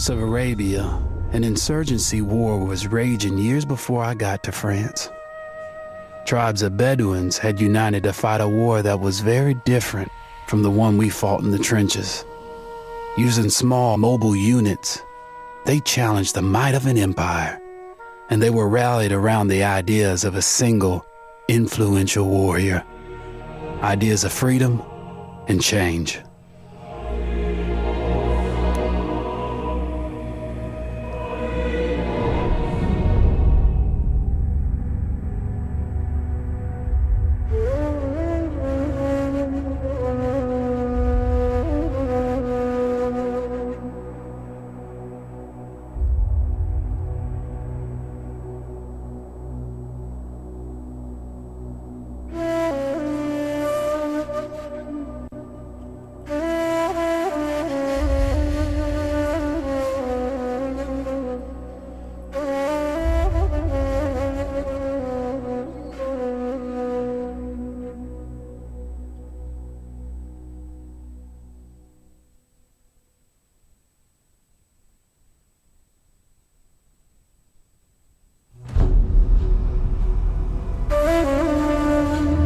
parts of Arabia, an insurgency war was raging years before I got to France. Tribes of Bedouins had united to fight a war that was very different from the one we fought in the trenches. Using small, mobile units, they challenged the might of an empire, and they were rallied around the ideas of a single, influential warrior. Ideas of freedom and change.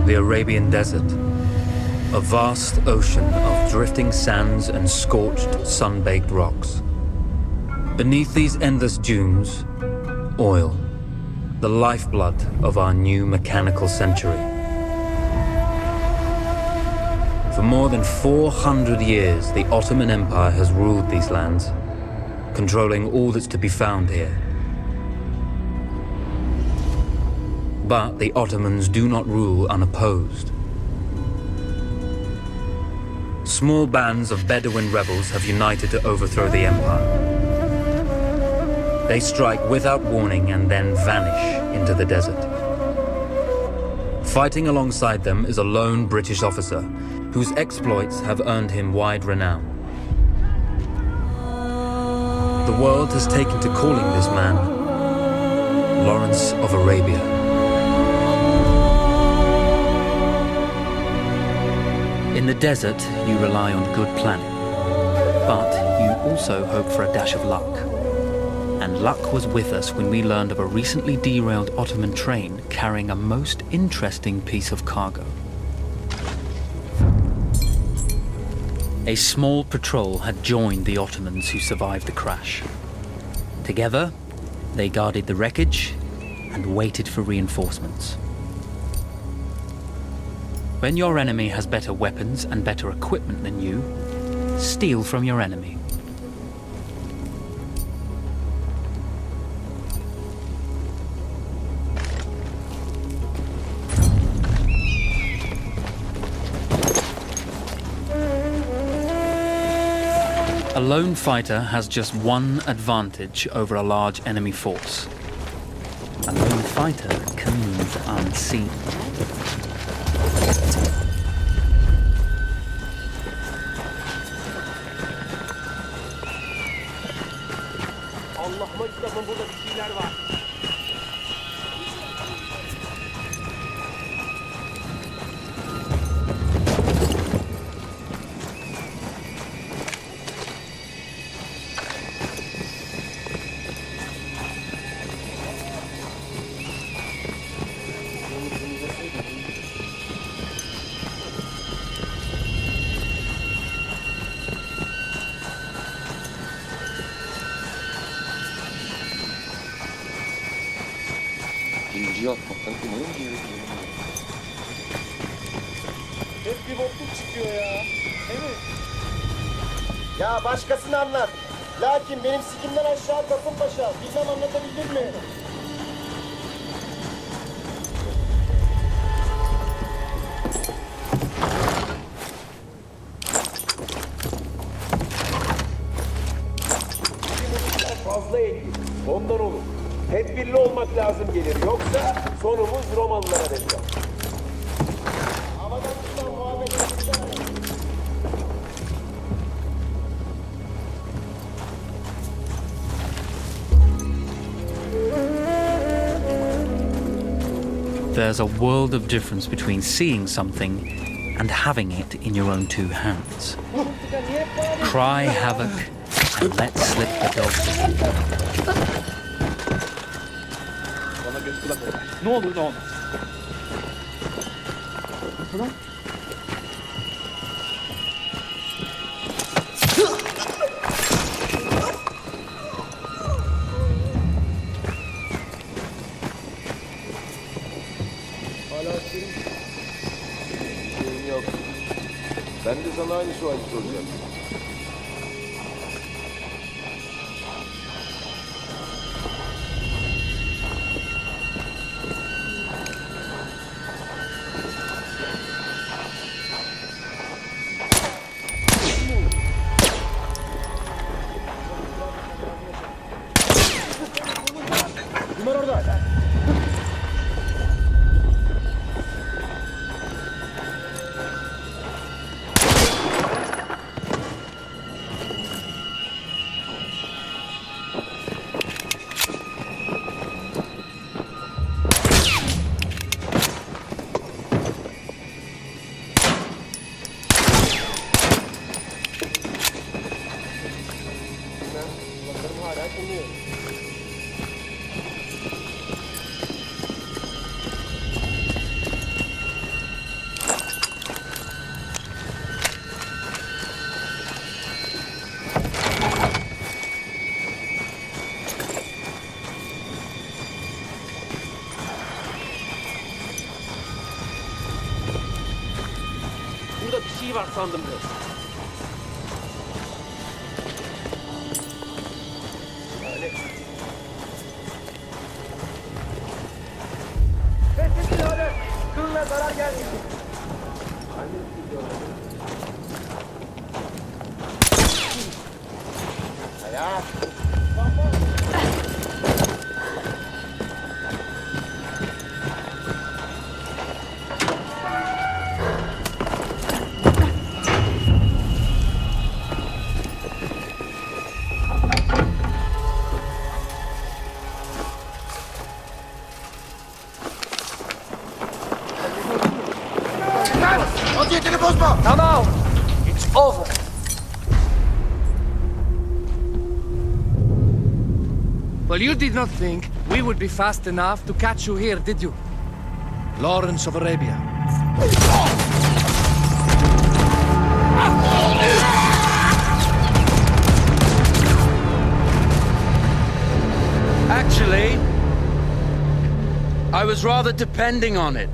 The Arabian Desert, a vast ocean of drifting sands and scorched, sun-baked rocks. Beneath these endless dunes, oil, the lifeblood of our new mechanical century. For more than 400 years, the Ottoman Empire has ruled these lands, controlling all that's to be found here. But the Ottomans do not rule unopposed. Small bands of Bedouin rebels have united to overthrow the empire. They strike without warning and then vanish into the desert. Fighting alongside them is a lone British officer whose exploits have earned him wide renown. The world has taken to calling this man Lawrence of Arabia. In the desert, you rely on good planning, but you also hope for a dash of luck. And luck was with us when we learned of a recently derailed Ottoman train carrying a most interesting piece of cargo. A small patrol had joined the Ottomans who survived the crash. Together, they guarded the wreckage and waited for reinforcements. When your enemy has better weapons and better equipment than you, steal from your enemy. A lone fighter has just one advantage over a large enemy force. A lone fighter can move unseen. Allah'ıma kitabım, burada bir şeyler var. Atmaktan umarım gerekiyor. Hep bir bokluk çıkıyor ya. Evet. Ya başkasını anlat. Lakin benim sikimden aşağı Kasımpaşa. Bilmem anlatabildim mi? Fazla eğitim. Ondan olur. Tedbirli olmak lazım gelir. Yoksa sonumuz Romalılara benzer. Havadan tutan muhabbet edilmişler. There's a world of difference between seeing something and having it in your own two hands. Cry havoc and let slip the dolphin. Bana göz kulak ol. Ne olur ne olmaz. Tamam. Hala senin şeyin yok. Ben de sana aynı suali soracağım. Kim var orada? Kulaklarım hala çınlıyor. Burada bir şey var sandım biraz. Sessiz hadi. Kılına zarar gelmiyor. Ya. Vaziyetini bozma. Tamam. It's over. Well, you did not think we would be fast enough to catch you here, did you? Lawrence of Arabia. Actually, I was rather depending on it.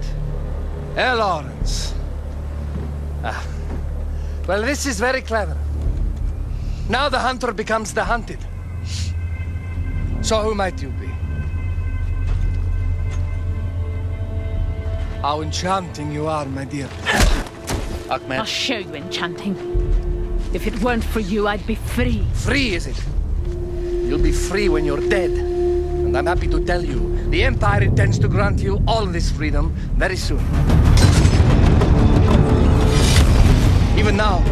Lawrence. Well, this is very clever. Now the hunter becomes the hunted. So who might you be? How enchanting you are, my dear. Ahmed, I'll show you enchanting. If it weren't for you, I'd be free. Free, is it? You'll be free when you're dead. And I'm happy to tell you, the Empire intends to grant you all this freedom very soon. Even now,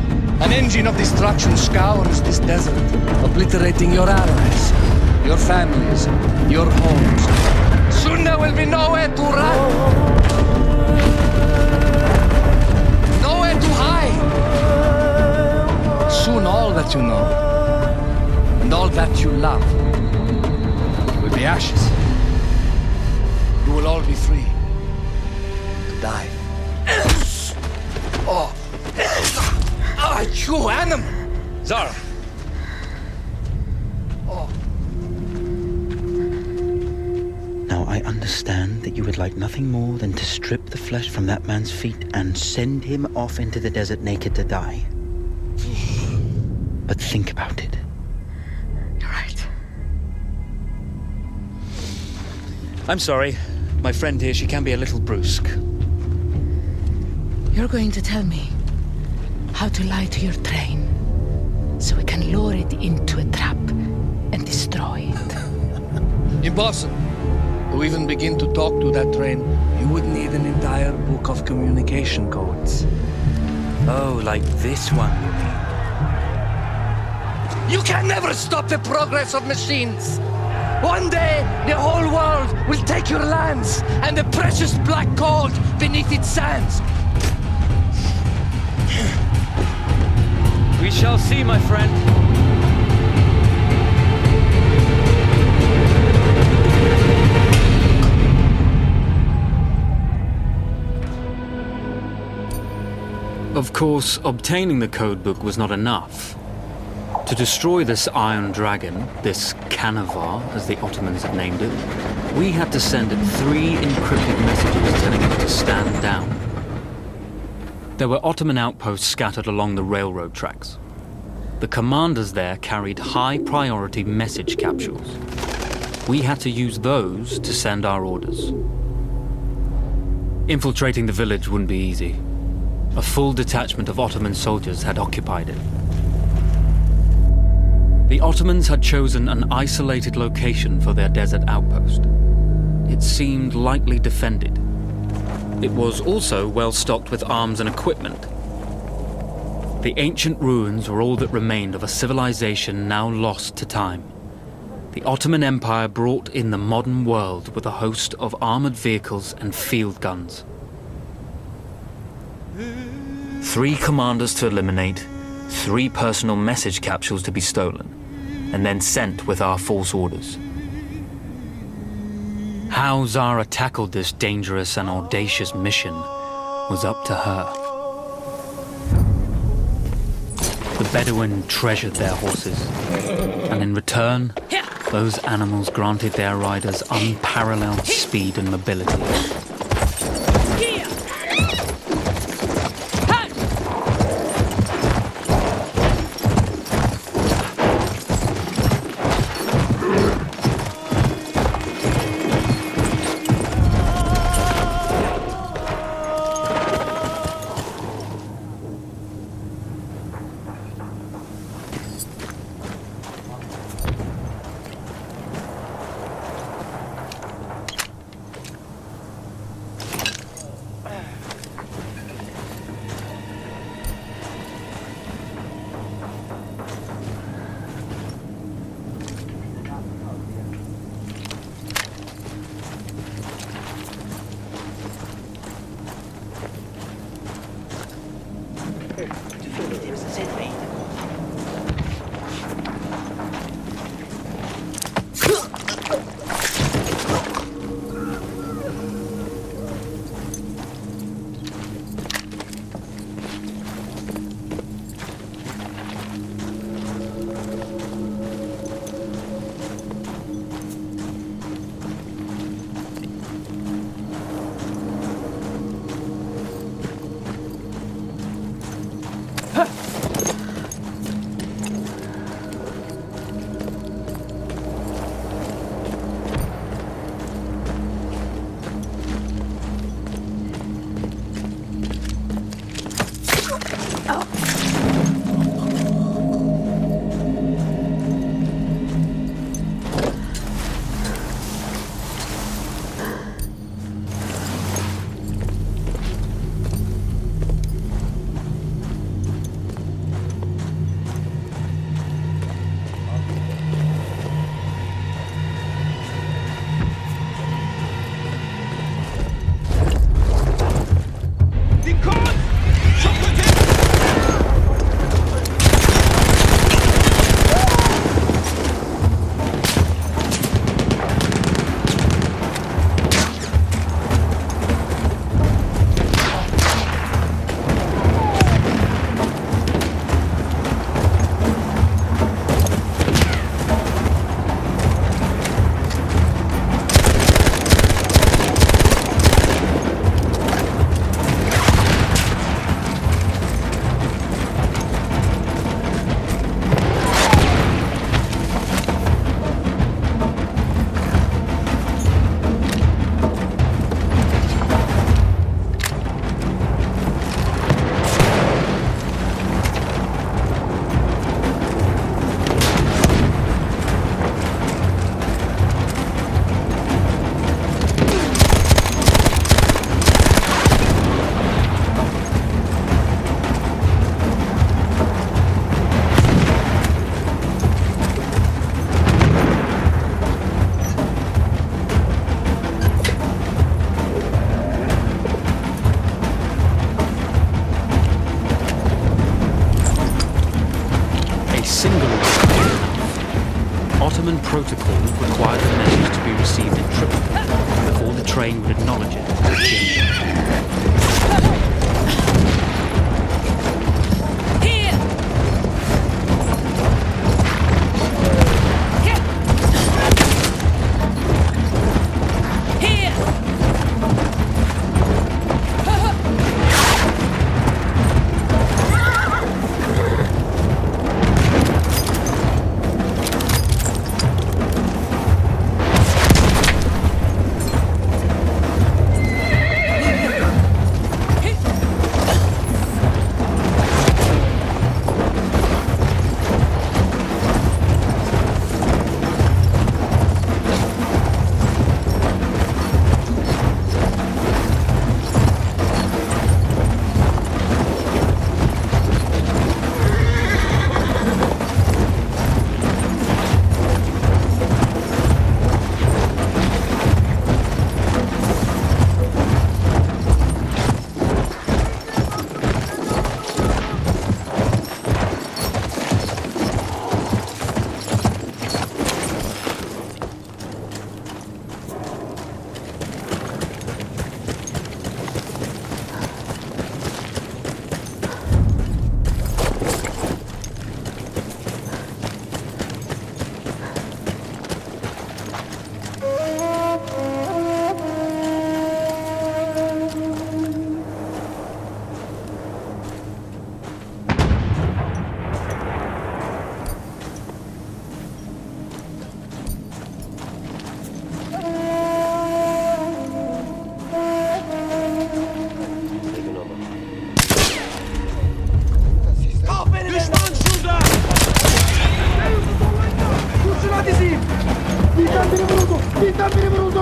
an engine of destruction scours this desert, obliterating your allies, your families, your homes. Soon there will be nowhere to run. Nowhere to hide. Soon all that you know, and all that you love, will be ashes. You will all be free to die. Oh, you animal! Zara, Now I understand that you would like nothing more than to strip the flesh from that man's feet and send him off into the desert naked to die. But think about it. You're right. I'm sorry. My friend here, she can be a little brusque. You're going to tell me how to lie to your train so we can lure it into a trap and destroy it. Impossible. To even begin to talk to that train, you would need an entire book of communication codes. Oh, like this one, you mean? You can never stop the progress of machines. One day, the whole world will take your lands and the precious black gold beneath its sands. We shall see, my friend. course, obtaining the codebook was not enough. To destroy this Iron Dragon, this Canavar, as the Ottomans had named it, we had to send it 3 encrypted messages telling it to stand down. There were Ottoman outposts scattered along the railroad tracks. The commanders there carried high-priority message capsules. We had to use those to send our orders. Infiltrating the village wouldn't be easy. A full detachment of Ottoman soldiers had occupied it. The Ottomans had chosen an isolated location for their desert outpost. It seemed lightly defended. It was also well stocked with arms and equipment. The ancient ruins were all that remained of a civilization now lost to time. The Ottoman Empire brought in the modern world with a host of armored vehicles and field guns. 3 commanders to eliminate, 3 personal message capsules to be stolen, and then sent with our false orders. How Zara tackled this dangerous and audacious mission was up to her. The Bedouin treasured their horses, and in return, those animals granted their riders unparalleled speed and mobility. Ottoman protocol required the message to be received in triplicate before the train would acknowledge it. Bizden biri vuruldu.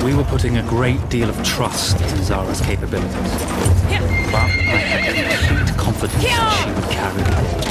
We were putting a great deal of trust in Zara's capabilities. But I had complete confidence that she would carry it.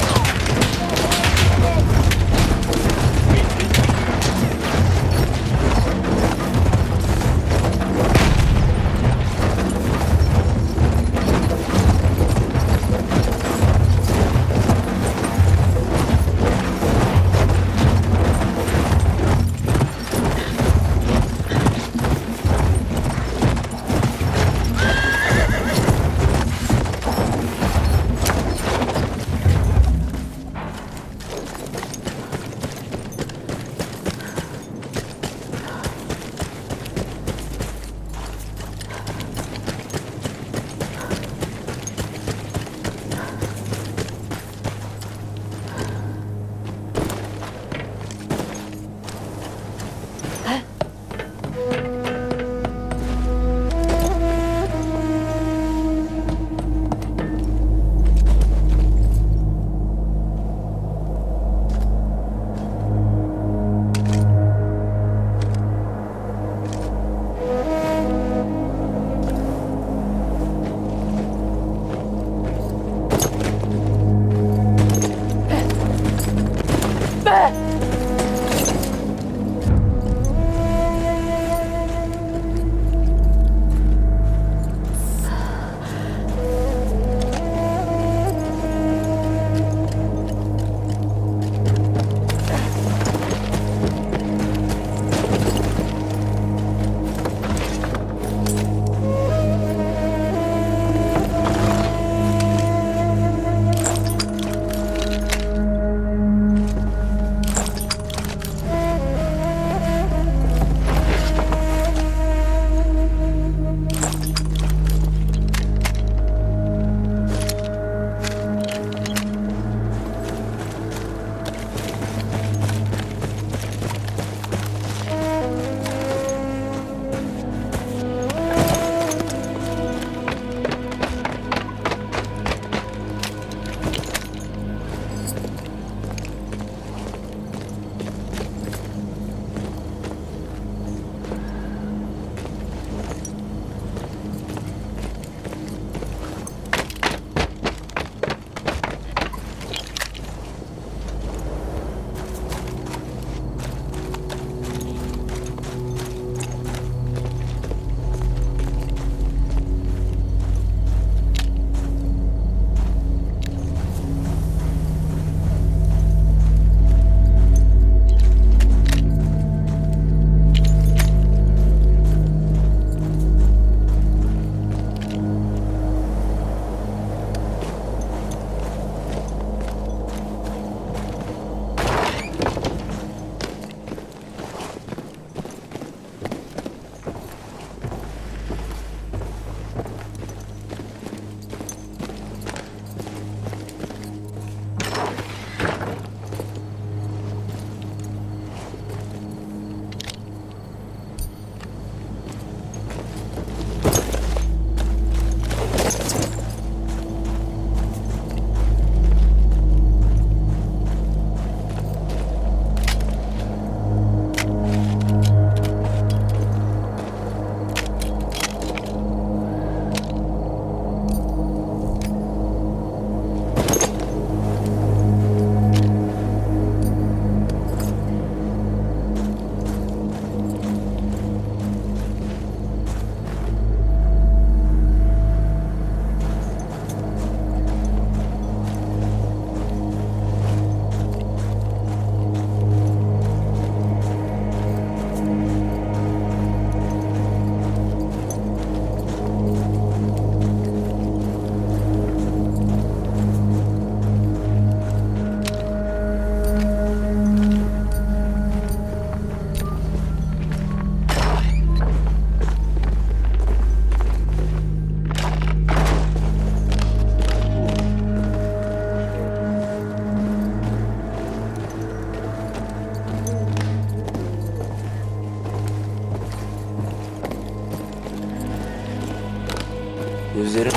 Gözlerim...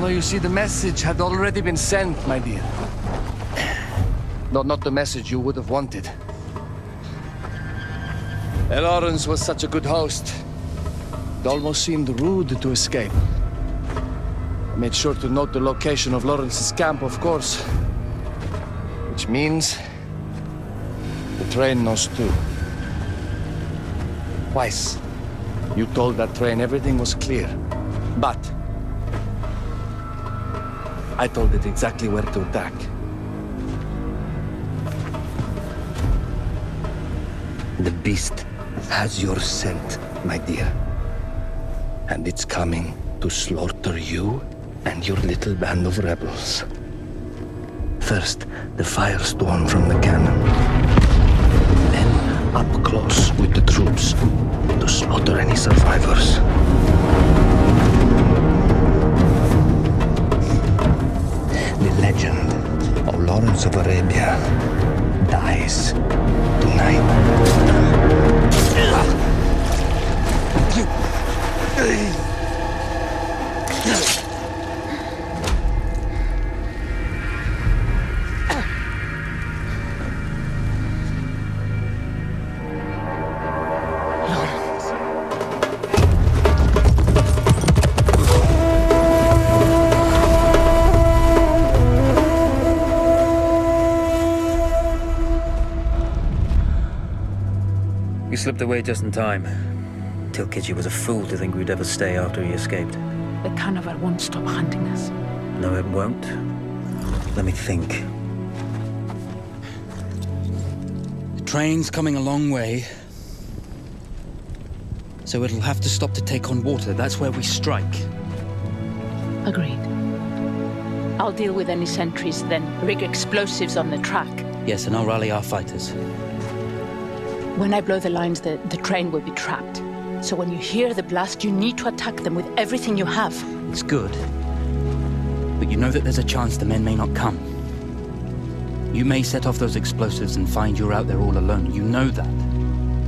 You see, the message had already been sent, my dear. Not the message you would have wanted. Lawrence was such a good host. It almost seemed rude to escape. I made sure to note the location of Lawrence's camp, of course. Which means... the train knows too. Twice, you told that train everything was clear. But... I told it exactly where to attack. The beast has your scent, my dear. And it's coming to slaughter you and your little band of rebels. First, the firestorm from the cannon. Then, up close with the troops to slaughter any survivors. The legend of Lawrence of Arabia dies tonight. Slipped away just in time. Till Kitchi was a fool to think we'd ever stay after he escaped. The carnival won't stop hunting us. No, it won't. Let me think. The train's coming a long way. So it'll have to stop to take on water. That's where we strike. Agreed. I'll deal with any sentries, then rig explosives on the track. Yes, and I'll rally our fighters. When I blow the lines, the train will be trapped. So when you hear the blast, you need to attack them with everything you have. It's good. But you know that there's a chance the men may not come. You may set off those explosives and find you're out there all alone. You know that.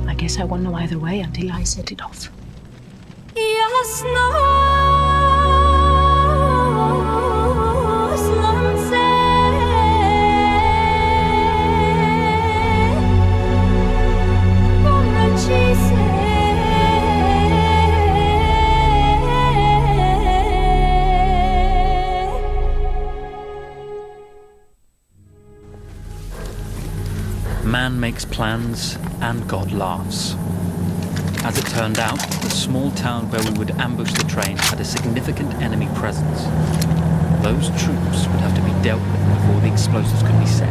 I guess I won't know either way until I set it off. Man makes plans, and God laughs. As it turned out, the small town where we would ambush the train had a significant enemy presence. Those troops would have to be dealt with before the explosives could be set.